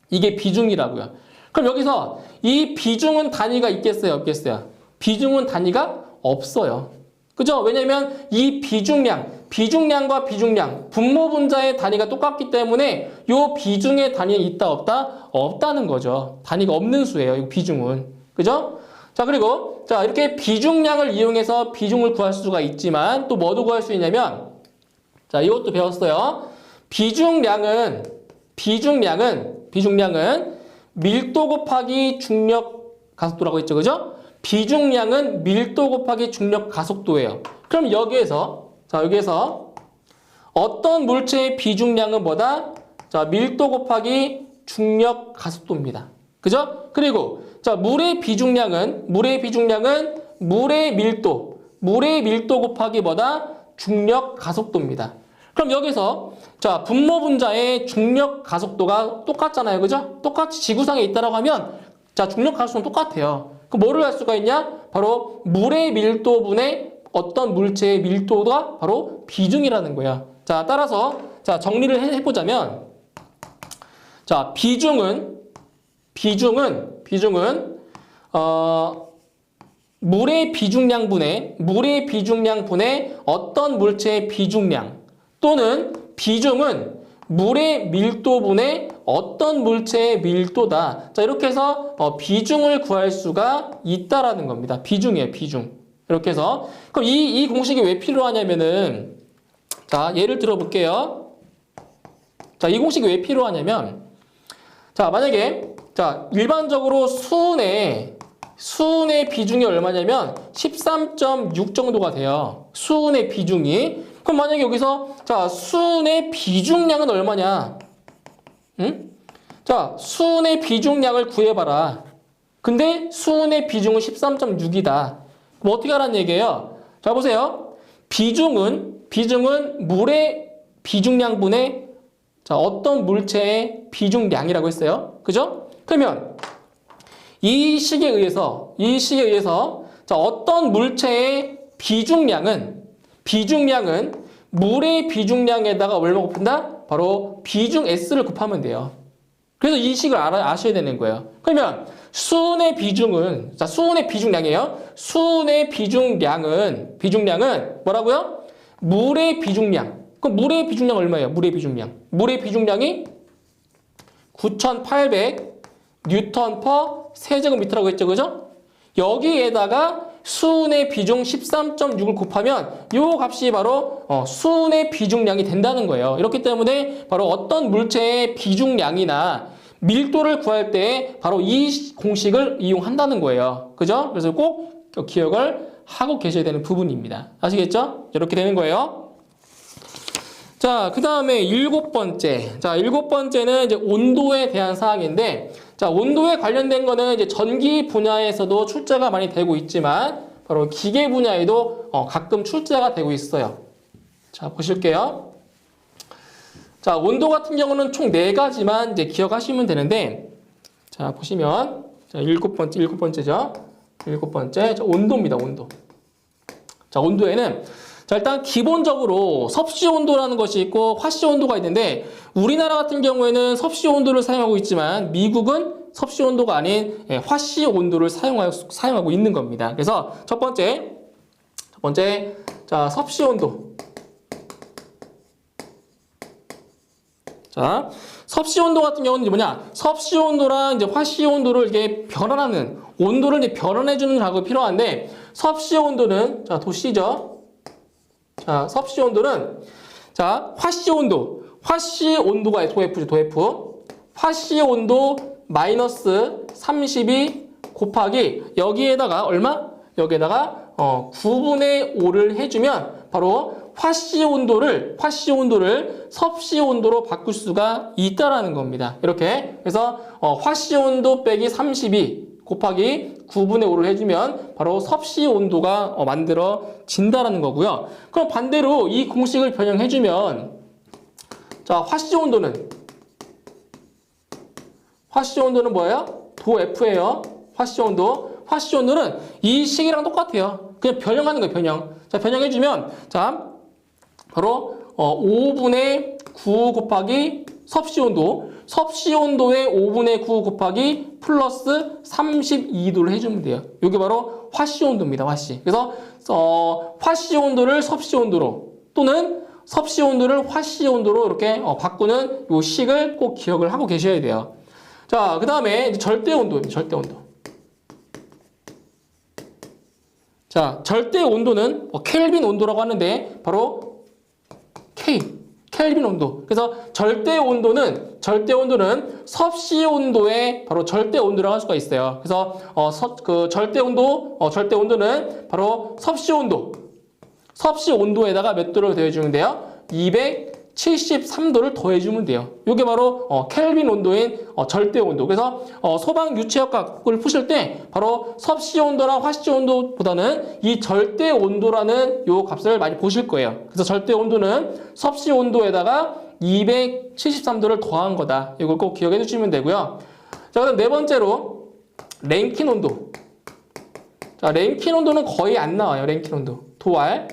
[SPEAKER 1] 이게 비중이라고요. 그럼 여기서 이 비중은 단위가 있겠어요? 없겠어요? 비중은 단위가 없어요. 그죠? 왜냐면 이 비중량과 비중량, 분모 분자의 단위가 똑같기 때문에 이 비중의 단위에 있다 없다? 없다는 거죠. 단위가 없는 수예요. 이 비중은. 그죠? 자, 그리고 자, 이렇게 비중량을 이용해서 비중을 구할 수가 있지만 또 뭐도 구할 수 있냐면 자, 이것도 배웠어요. 비중량은 밀도 곱하기 중력 가속도라고 했죠. 그죠? 비중량은 밀도 곱하기 중력 가속도예요. 그럼 여기에서 어떤 물체의 비중량은 뭐다? 자, 밀도 곱하기 중력 가속도입니다. 그죠? 그리고 자, 물의 비중량은 물의 밀도 곱하기 뭐다? 중력 가속도입니다. 그럼 여기서 자, 분모 분자의 중력 가속도가 똑같잖아요. 그죠? 똑같이 지구상에 있다라고 하면 자, 중력 가속도는 똑같아요. 그럼 뭐를 할 수가 있냐? 바로 물의 밀도분의 어떤 물체의 밀도가 바로 비중이라는 거야. 자, 따라서 자, 정리를 해보자면 자, 비중은 물의 비중량분의 어떤 물체의 비중량 또는 비중은 물의 밀도분의 어떤 물체의 밀도다. 자, 이렇게 해서 비중을 구할 수가 있다라는 겁니다. 비중이에요, 비중. 이렇게 해서 그럼 이 공식이 왜 필요하냐면은 자, 예를 들어 볼게요. 자, 이 공식이 왜 필요하냐면 자, 만약에 자, 일반적으로 수은의 비중이 얼마냐면 13.6 정도가 돼요. 수은의 비중이. 그럼 만약에 여기서 자, 수은의 비중량은 얼마냐? 응? 자, 수은의 비중량을 구해봐라. 근데 수은의 비중은 13.6이다. 그럼 어떻게 하라는 얘기예요? 자, 보세요. 비중은 물의 비중량분의 자, 어떤 물체의 비중량이라고 했어요. 그죠? 그러면 이 식에 의해서 자, 어떤 물체의 비중량은 물의 비중량에다가 얼마 곱한다? 바로 비중 S를 곱하면 돼요. 그래서 이 식을 아셔야 되는 거예요. 그러면 수은의 비중은 자, 수은의 비중량이에요. 수은의 비중량은 뭐라고요? 물의 비중량. 그럼 물의 비중량 얼마예요? 물의 비중량이 9,800 뉴턴 퍼 세제곱미터라고 했죠. 그죠? 여기에다가 수은의 비중 13.6을 곱하면 이 값이 바로 수은의 비중량이 된다는 거예요. 이렇기 때문에 바로 어떤 물체의 비중량이나 밀도를 구할 때 바로 이 공식을 이용한다는 거예요. 그죠? 그래서 꼭 기억을 하고 계셔야 되는 부분입니다. 아시겠죠? 이렇게 되는 거예요. 자, 그 다음에 일곱 번째는 이제 온도에 대한 사항인데, 자, 온도에 관련된 거는 이제 전기 분야에서도 출제가 많이 되고 있지만, 바로 기계 분야에도 가끔 출제가 되고 있어요. 자, 보실게요. 자, 온도 같은 경우는 총 4가지만 이제 기억하시면 되는데, 자, 보시면, 자, 일곱 번째죠. 자, 온도입니다, 온도. 자, 온도에는 자, 일단 기본적으로 섭씨 온도라는 것이 있고 화씨 온도가 있는데 우리나라 같은 경우에는 섭씨 온도를 사용하고 있지만 미국은 섭씨 온도가 아닌 화씨 온도를 사용하고 있는 겁니다. 그래서 첫 번째 자, 섭씨 온도. 자, 섭씨 온도 같은 경우는 이제 뭐냐? 섭씨 온도랑 이제 화씨 온도를 이게 변환하는 온도를 이제 변환해주는 작업이 필요한데 섭씨 온도는 자, 도시죠. 자, 섭씨 온도는 자, 화씨 온도가 도F죠, 도F. 화씨 온도 마이너스 32 곱하기 여기에다가 얼마? 여기에다가 9분의 5를 해주면 바로 화씨 온도를 섭씨 온도로 바꿀 수가 있다라는 겁니다. 이렇게 그래서 화씨 온도 빼기 32 곱하기 9분의 5를 해주면 바로 섭씨 온도가 만들어진다라는 거고요. 그럼 반대로 이 공식을 변형해주면 자, 화씨 온도는 뭐예요? 도F예요. 화씨 온도는 이 식이랑 똑같아요. 그냥 변형하는 거예요, 변형. 자, 변형해주면 자, 바로 5분의 9 곱하기 섭씨 온도의 5분의 9 곱하기 플러스 32도를 해주면 돼요. 이게 바로 화씨 온도입니다. 화씨. 그래서 화씨 온도를 섭씨 온도로 또는 섭씨 온도를 화씨 온도로 이렇게 바꾸는 이 식을 꼭 기억을 하고 계셔야 돼요. 자, 그 다음에 절대 온도입니다. 절대 온도. 자, 절대 온도는 켈빈 온도라고 하는데 바로 K. 켈빈 온도. 그래서 절대 온도는 섭씨 온도의 바로 절대 온도라고 할 수가 있어요. 그래서 절대 온도는 바로 섭씨 온도. 섭씨 온도에다가 몇 도를 더해주면 돼요? 273도를 더해주면 돼요. 이게 바로 켈빈 온도인 절대 온도. 그래서 소방 유체역학을 푸실 때 바로 섭씨 온도랑 화씨 온도보다는 이 절대 온도라는 요 값을 많이 보실 거예요. 그래서 절대 온도는 섭씨 온도에다가 273도를 더한 거다. 이걸 꼭 기억해 주시면 되고요. 자, 그다음 네 번째로 랭킨 온도. 자, 랭킨 온도는 거의 안 나와요. 랭킨 온도. 도알.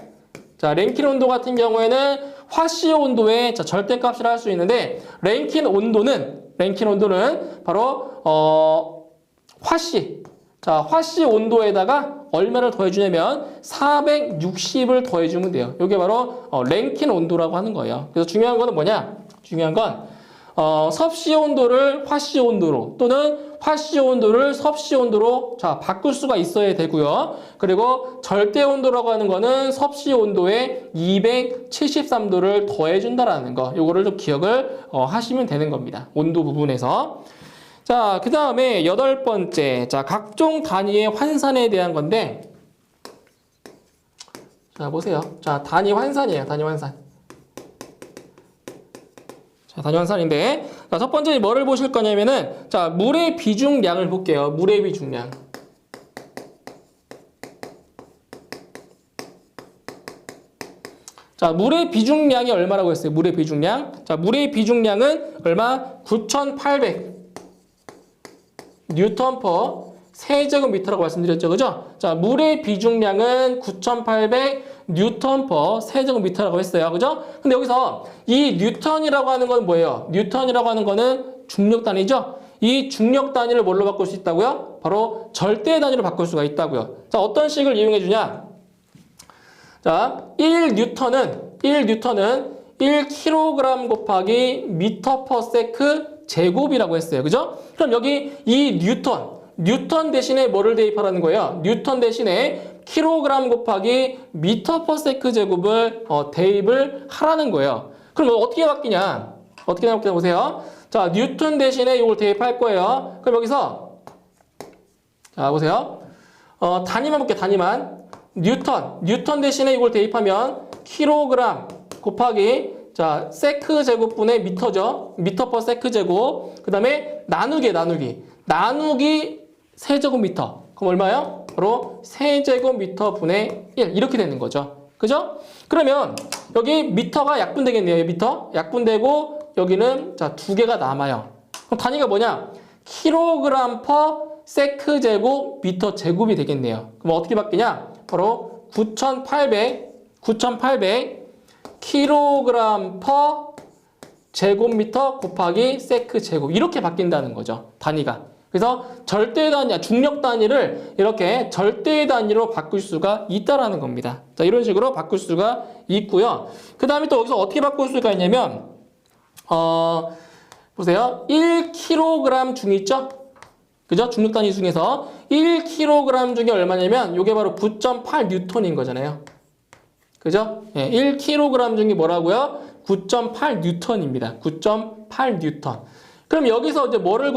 [SPEAKER 1] 자, 랭킨 온도 같은 경우에는 화씨 온도의 절대값이라 할 수 있는데 랭킨 온도는 바로 화씨. 자, 화씨 온도에다가 얼마를 더해주냐면 460을 더해주면 돼요. 이게 바로 랭킨 온도라고 하는 거예요. 그래서 중요한 거는 뭐냐? 중요한 건 섭씨 온도를 화씨 온도로 또는 화씨 온도를 섭씨 온도로 바꿀 수가 있어야 되고요. 그리고 절대 온도라고 하는 거는 섭씨 온도에 273도를 더해준다라는 거. 요거를 좀 기억을 하시면 되는 겁니다. 온도 부분에서. 자, 그 다음에 여덟 번째. 자, 각종 단위의 환산에 대한 건데. 자, 보세요. 자, 단위 환산이에요. 단위 환산. 자, 단위 환산인데. 자, 첫 번째 뭐를 보실 거냐면은, 자, 물의 비중량을 볼게요. 물의 비중량. 자, 물의 비중량이 얼마라고 했어요? 물의 비중량. 자, 물의 비중량은 얼마? 9,800 뉴턴 퍼 세제곱미터라고 말씀드렸죠. 그죠? 자, 물의 비중량은 9,800 뉴턴 퍼 세제곱미터라고 했어요. 그죠? 근데 여기서 이 뉴턴이라고 하는 건 뭐예요? 뉴턴이라고 하는 거는 중력 단위죠? 이 중력 단위를 뭘로 바꿀 수 있다고요? 바로 절대 단위로 바꿀 수가 있다고요. 자, 어떤 식을 이용해 주냐? 자, 1뉴턴은 1kg 곱하기 미터 퍼 세크 제곱이라고 했어요. 그죠? 그럼 여기 이 뉴턴 대신에 뭐를 대입하라는 거예요? 뉴턴 대신에 킬로그램 곱하기 미터 퍼 세크 제곱을 대입을 하라는 거예요. 그럼 어떻게 바뀌냐? 어떻게 바뀌냐 보세요. 자, 뉴턴 대신에 이걸 대입할 거예요. 그럼 여기서 자, 보세요. 단위만 볼게요. 단위만. 뉴턴 대신에 이걸 대입하면 킬로그램 곱하기 자, 세크 제곱분의 미터죠. 미터 퍼 세크 제곱. 그 다음에 나누기 세제곱미터. 그럼 얼마요? 바로 세제곱미터 분의 1. 이렇게 되는 거죠. 그죠? 그러면 여기 미터가 약분되겠네요. 미터. 약분되고 여기는 자, 두 개가 남아요. 그럼 단위가 뭐냐? 킬로그램 퍼 세크 제곱 미터 제곱이 되겠네요. 그럼 어떻게 바뀌냐? 바로 9,800 킬로그램 퍼 제곱미터 곱하기 세크 제곱 이렇게 바뀐다는 거죠. 단위가. 그래서 절대 단위, 중력 단위를 이렇게 절대 단위로 바꿀 수가 있다라는 겁니다. 자, 이런 식으로 바꿀 수가 있고요. 그 다음에 또 여기서 어떻게 바꿀 수가 있냐면 보세요. 1kg 중 있죠? 그죠? 중력 단위 중에서 1kg 중에 얼마냐면 이게 바로 9.8뉴턴인 거잖아요. 그죠? 예, 1kg 중에 뭐라고요? 9.8뉴턴입니다. 9.8뉴턴. 그럼 여기서 이제 뭐를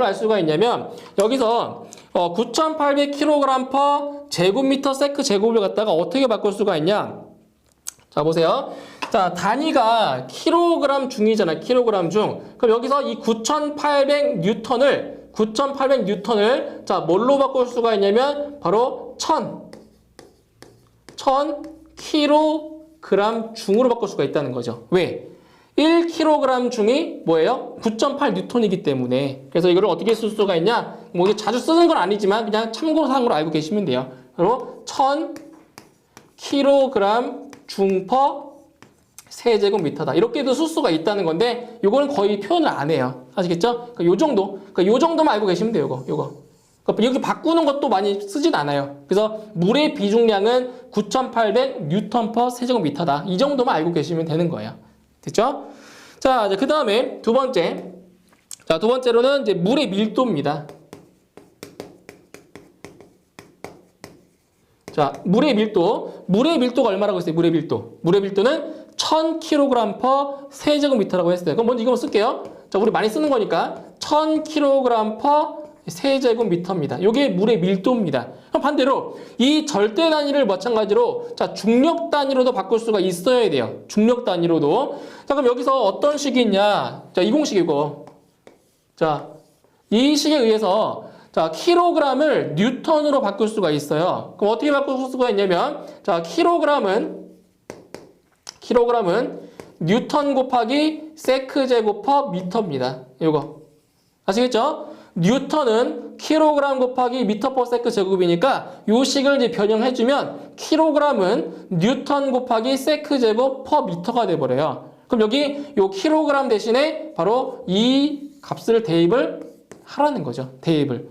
[SPEAKER 1] 알 수가 있냐면, 여기서 9,800kg 퍼 제곱미터 세크 제곱을 갖다가 어떻게 바꿀 수가 있냐? 자, 보세요. 자, 단위가 킬로그램 중이잖아요. 킬로그램 중. 그럼 여기서 이 9,800뉴턴을 자, 뭘로 바꿀 수가 있냐면, 바로 1000kg 중으로 바꿀 수가 있다는 거죠. 왜? 1kg 중이 뭐예요? 9.8뉴턴이기 때문에. 그래서 이거를 어떻게 쓸 수가 있냐? 뭐 이게 자주 쓰는 건 아니지만 그냥 참고사항으로 알고 계시면 돼요. 그리고 1000kg 중 퍼 세제곱미터다. 이렇게도 쓸 수가 있다는 건데 이거는 거의 표현을 안 해요. 아시겠죠? 그러니까 요 정도만 알고 계시면 돼요. 요거. 그러니까 여기 바꾸는 것도 많이 쓰진 않아요. 그래서 물의 비중량은 9,800 뉴턴 퍼 세제곱미터다. 이 정도만 알고 계시면 되는 거예요. 됐죠? 자, 그 다음에 두 번째. 자, 두 번째로는 이제 물의 밀도입니다. 자, 물의 밀도가 얼마라고 했어요? 물의 밀도는 1000kg per 세제곱미터라고 했어요. 그럼 먼저 이거 쓸게요. 자, 우리 많이 쓰는 거니까 1000kg per 세제곱미터입니다. 이게 물의 밀도입니다. 그럼 반대로 이 절대 단위를 마찬가지로 자, 중력 단위로도 바꿀 수가 있어야 돼요. 중력 단위로도. 자, 그럼 여기서 어떤 식이 있냐? 자, 이 공식이고. 자, 이 식에 의해서 자, 킬로그램을 뉴턴으로 바꿀 수가 있어요. 그럼 어떻게 바꿀 수가 있냐면 자, 킬로그램은 뉴턴 곱하기 세크 제곱 퍼 미터입니다. 이거 아시겠죠? 뉴턴은 킬로그램 곱하기 미터 퍼 세크 제곱이니까 이 식을 이제 변형해주면 킬로그램은 뉴턴 곱하기 세크 제곱 퍼 미터가 돼버려요. 그럼 여기 이 킬로그램 대신에 바로 이 값을 대입을 하라는 거죠. 대입을.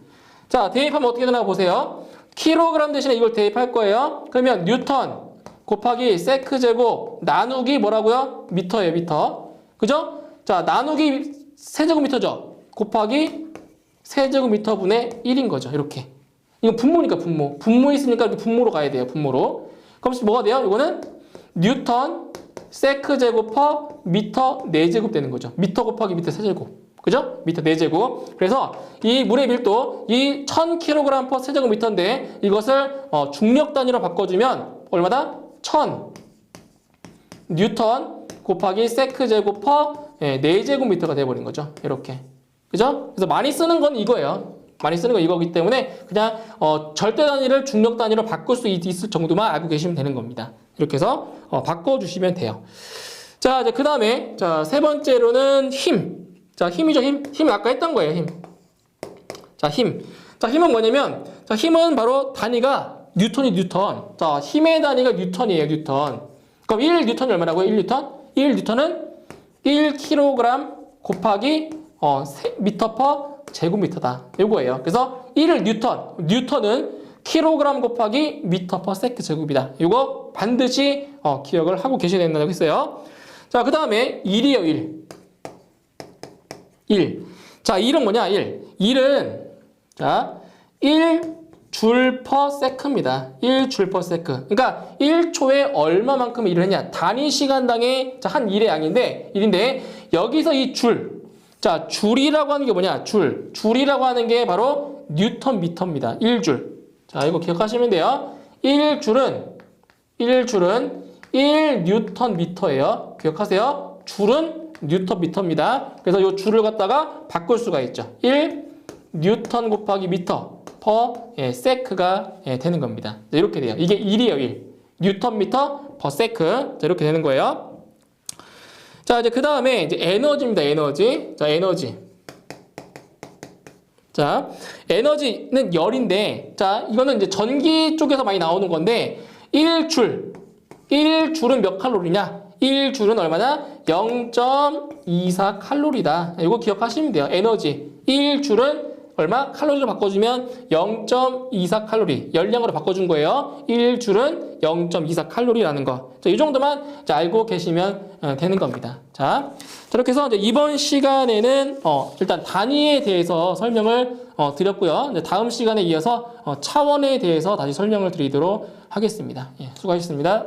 [SPEAKER 1] 자, 대입하면 어떻게 되나 보세요. 킬로그램 대신에 이걸 대입할 거예요. 그러면 뉴턴 곱하기 세크 제곱 나누기 뭐라고요? 미터예요, 미터. 그죠? 자, 나누기 세제곱미터죠. 곱하기 세제곱미터분의 1인 거죠. 이렇게. 이건 분모니까 분모. 분모 있으니까 이렇게 분모로 가야 돼요. 분모로. 그럼 뭐가 돼요? 이거는 뉴턴 세크 제곱 퍼 미터 4제곱 되는 거죠. 미터 곱하기 미터 세제곱. 그죠? 미터 4제곱. 그래서 이 물의 밀도 이 1000kg per 세제곱미터인데 이것을 중력 단위로 바꿔주면 얼마다? 1000 뉴턴 곱하기 세크 제곱 퍼 4제곱미터가 돼버린 거죠. 이렇게. 그죠? 그래서 많이 쓰는 건 이거예요. 많이 쓰는 건 이거기 때문에 그냥 절대 단위를 중력 단위로 바꿀 수 있을 정도만 알고 계시면 되는 겁니다. 이렇게 해서 바꿔주시면 돼요. 자, 이제 그 다음에 자, 세 번째로는 힘. 자, 힘이죠, 힘. 힘은 아까 했던 거예요, 힘. 자, 힘. 자, 힘은 뭐냐면 자, 힘은 바로 단위가 뉴턴이 뉴턴. 자, 힘의 단위가 뉴턴이에요, 뉴턴. 그럼 1뉴턴이 얼마라고요? 1뉴턴? 1뉴턴은 1kg 곱하기 미터 퍼 제곱미터다. 요거예요. 그래서 1을 뉴턴은 킬로그램 곱하기 미터 퍼 세크 제곱이다. 요거 반드시 기억을 하고 계셔야 된다고 했어요. 자, 그 다음에 1이에요, 1. 자, 1은 뭐냐? 1은 자, 1줄 퍼 세크입니다. 1줄 퍼 세크. 그러니까 1초에 얼마만큼 일을 했냐? 단위 시간당의 한 일의 양인데 1인데 여기서 이 줄. 자, 줄이라고 하는 게 뭐냐? 줄이라고 하는 게 바로 뉴턴 미터입니다. 1줄. 자, 이거 기억하시면 돼요. 1줄은 1뉴턴 미터예요. 기억하세요. 줄은 뉴턴 미터입니다. 그래서 이 줄을 갖다가 바꿀 수가 있죠. 1뉴턴 곱하기 미터 퍼 세크가 되는 겁니다. 자, 이렇게 돼요. 이게 1이에요, 1. 뉴턴 미터 퍼 세크. 자, 이렇게 되는 거예요. 자, 이제 그 다음에 이제 에너지입니다. 에너지. 자, 에너지. 자, 에너지는 열인데, 자, 이거는 이제 전기 쪽에서 많이 나오는 건데, 1줄은 몇 칼로리냐? 1줄은 얼마나? 0.24 칼로리다. 이거 기억하시면 돼요. 에너지. 1줄은 얼마? 칼로리로 바꿔주면 0.24 칼로리. 열량으로 바꿔준 거예요. 1줄은 0.24 칼로리라는 거. 자, 이 정도만 알고 계시면 되는 겁니다. 자, 이렇게 해서 이제 이번 시간에는 일단 단위에 대해서 설명을 드렸고요. 이제 다음 시간에 이어서 차원에 대해서 다시 설명을 드리도록 하겠습니다. 예, 수고하셨습니다.